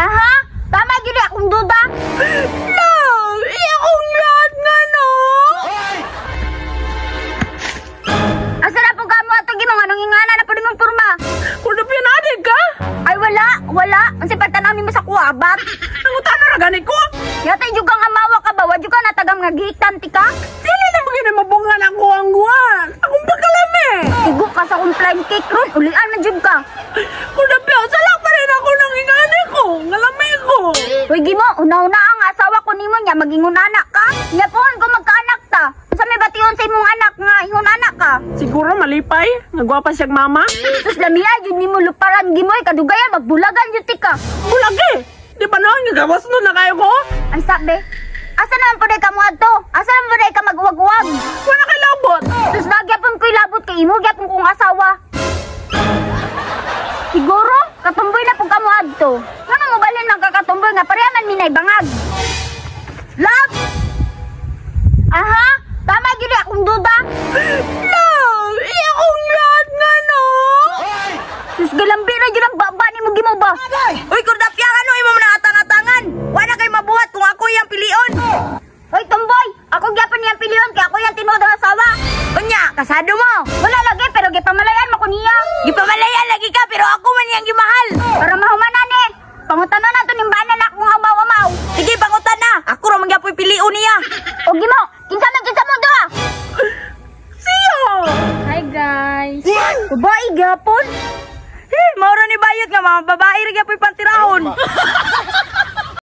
Aha, tama gid akong duda. Lang, iya kong lahat nga no. Asa na po kamo ato gimo nganong ingana na pud imong porma? Kung napinadig ka, Ay wala. Unsa pa tanaw nimo sa kuwabat? nangutana ra gani ko. Yatay jud kang amawa ka ba? Wa jud ka natagam nga gihitan ti ka? Dili na magina mabungan ako ang guwan. Akong pagkalami. Igo ka sa kong flying cake ron, ulian na jud ka. Kung napiyasalak pa rin ako ng ingani ko, ngalamay ko. Hoy gimo, una-una ang asawa ko nimo nya magingon anak ka. Nya pohon ko magkaanak ta. Unsa may bation sa imong anak nga ingon anak ka? Siguro malipay, nagwapa siyang mama. Sus lamia jud nimo luparan gimoy kadugayan magbulagan jud ti ka. Bulagi, di ba na, nagawas nun na kayo ko? Ay sabi, asa naman po ka mo adto? Asa naman po ka magwag-wag? Wala kay labot. Sus nagyapon ko'y labot kay imo gyapon kong asawa. Siguro, katumboy na po ka mo adto. Ngano mo balin ng kakatumboy nga parehaman minay bangag? Love! Aha, tama gid akong duda. Lang, iya kong lahat nga no. Sus galambi na jud ang baba nimo gimo ba? Uy, kurdapya ka no, imo mo na atang-atangan. Wala kay mabuhat kung ako yung pilion. Hoy tomboy, ako gyapon niyang piliyon kay ako yang tinuod nga asawa. Unya, kasado mo. Wala lagi pero gipamalayan mo ko niya. Gipamalayan lagi ka, pero ako man yung gimahal. Para mahumanan ni. Pangutanon nato ning bana na akong amaw-amaw. Sige, pangutan na. Ako ra magyapoy pilion niya. O gimo, kinsa man jud sa mundo ah? Siya. Hi guys. Babae gyapon. Mauro ni bayot nga, mga babae rin yapoy pantirahon.